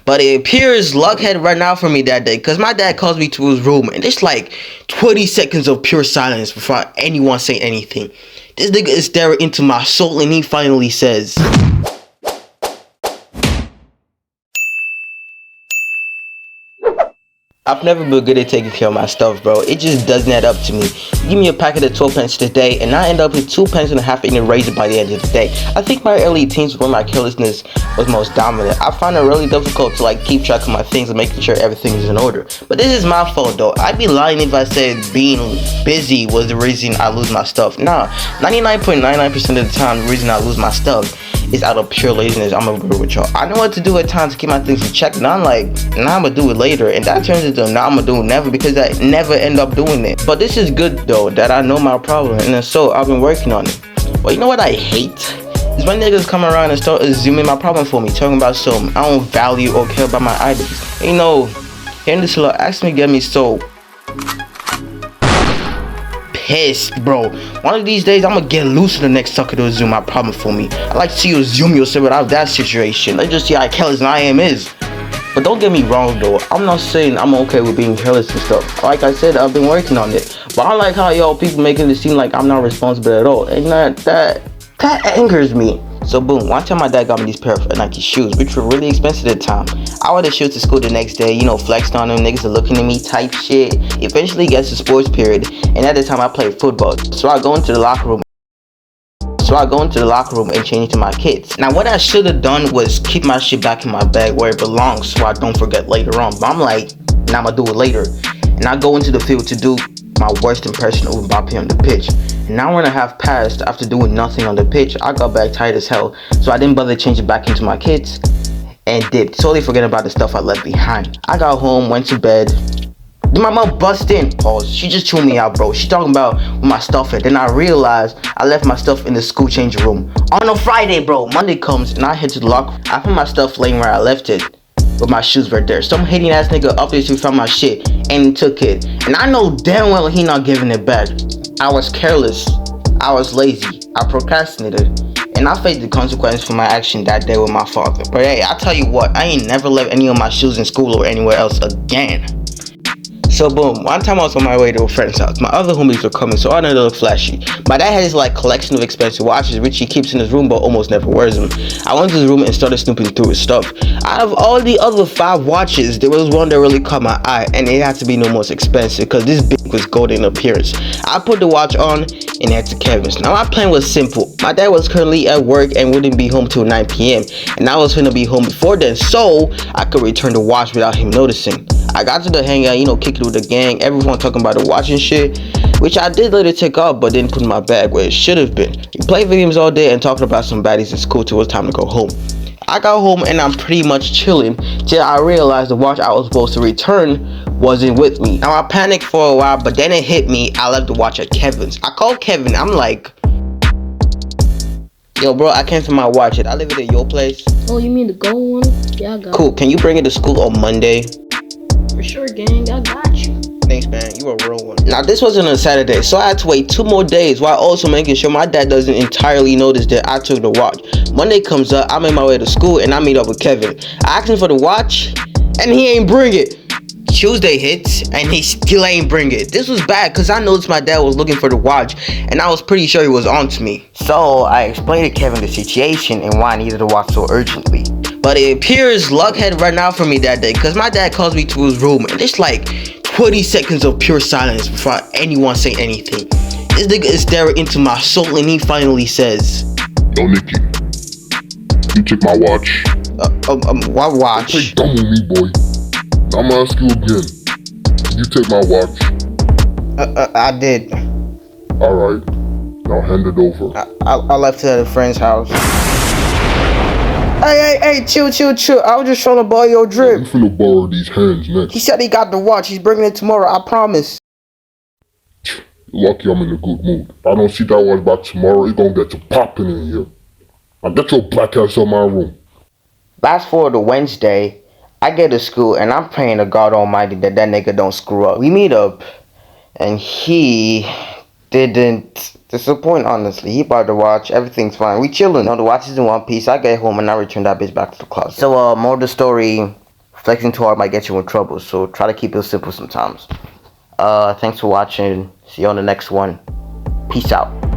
But it appears luck had run out for me that day, because my dad calls me to his room and it's like 20 seconds of pure silence before anyone say anything. This nigga is staring into my soul and he finally says, I've never been good at taking care of my stuff, bro. It just doesn't add up to me. You give me a packet of 12 pence today, and I end up with 2 pence and a half in a razor by the end of the day. I think my early teens was when my carelessness was most dominant. I find it really difficult to keep track of my things and making sure everything is in order. But this is my fault though. I'd be lying if I said being busy was the reason I lose my stuff. Nah, 99.99% of the time, the reason I lose my stuff is out of pure laziness. I'm gonna agree with y'all. I know what to do at times to keep my things in check, and I'm like, nah, I'm gonna do it later, and that turns into nah, I'm gonna do it never, because I never end up doing it. But this is good though, that I know my problem, and so I've been working on it. But you know what I hate? Is when niggas come around and start assuming my problem for me, talking about something I don't value or care about my items. And, hearing this lot actually get me so pissed, bro. One of these days, I'm gonna get loose to the next sucker to assume my problem for me. I like to see you assume yourself without that situation. Let's just see how careless I am is. But don't get me wrong though, I'm not saying I'm okay with being careless and stuff. Like I said, I've been working on it. But I like how y'all people making it seem like I'm not responsible at all. And that angers me. So boom, one time my dad got me these pair of Nike shoes, which were really expensive at the time. I wore the shoes to school the next day, flexed on them, niggas are looking at me type shit. Eventually gets to sports period, and at the time I played football. So I go into the locker room and change to my kids. Now what I should have done was keep my shit back in my bag where it belongs so I don't forget later on. But I'm like, nah, I'ma do it later. And I go into the field to do my worst impression of Mbappe on the pitch. An hour and a half passed after doing nothing on the pitch. I got back tired as hell, so I didn't bother changing back into my kids and dipped, totally forgetting about the stuff I left behind. I got home, went to bed. Then my mom bust in. Pause. She just chewed me out, bro. She talking about where my stuff at. Then I realized I left my stuff in the school changing room on a Friday, bro. Monday comes and I head to the locker. I found my stuff laying where I left it, but my shoes were there. Some hating ass nigga obviously found my shit and took it. And I know damn well he not giving it back. I was careless. I was lazy. I procrastinated. And I faced the consequences for my action that day with my father. But hey, I tell you what, I ain't never left any of my shoes in school or anywhere else again. So boom, one time I was on my way to a friend's house. My other homies were coming, so I didn't look flashy. My dad had his collection of expensive watches, which he keeps in his room but almost never wears them. I went to his room and started snooping through his stuff. Out of all the other 5 watches, there was one that really caught my eye, and it had to be the most expensive because this big was gold in appearance. I put the watch on and head to Kevin's. Now my plan was simple. My dad was currently at work and wouldn't be home till 9 p.m. and I was gonna be home before then, so I could return the watch without him noticing. I got to the hangout, kicked it with the gang, everyone talking about the watch and shit, which I did later take off but didn't put in my bag where it should have been. We played video games all day and talking about some baddies in school till it was time to go home. I got home and I'm pretty much chilling till I realized the watch I was supposed to return wasn't with me. Now I panicked for a while, but then it hit me. I left the watch at Kevin's. I called Kevin. I'm like, yo bro, I can't find my watch. I leave it at your place. Oh, you mean the gold one? Yeah, I got Cool, can you bring it to school on Monday? For sure, gang. I got you. Thanks, man. You a real one. Now, this wasn't a Saturday, so I had to wait 2 more days while also making sure my dad doesn't entirely notice that I took the watch. Monday comes up, I'm on my way to school, and I meet up with Kevin. I asked him for the watch, and he ain't bring it. Tuesday hits, and he still ain't bring it. This was bad, because I noticed my dad was looking for the watch, and I was pretty sure he was on to me. So, I explained to Kevin the situation and why I needed the watch so urgently. But it appears luck had run out for me that day, because my dad calls me to his room and it's like 20 seconds of pure silence before anyone say anything. This nigga is staring into my soul and he finally says, Yo Nicky, you took my watch. What watch? Don't play dumb with me, boy. I'ma ask you again. You take my watch. I did. Alright, now hand it over. I left it at a friend's house. Hey, chill. I was just trying to borrow your drip. I'm finna borrow these hands next. He said he got the watch. He's bringing it tomorrow. I promise. Lucky I'm in a good mood. If I don't see that watch back tomorrow, it's gonna get to popping in here. Now get your black ass out my room. Fast forward to Wednesday. I get to school and I'm praying to God Almighty that nigga don't screw up. We meet up and he didn't disappoint, honestly. He bought the watch, everything's fine. We chilling. The watch is in one piece. I get home and I return that bitch back to the closet. So, more of the story, Flexing too hard might get you in trouble, so try to keep it simple sometimes. Thanks for watching. See you on the next one. Peace out.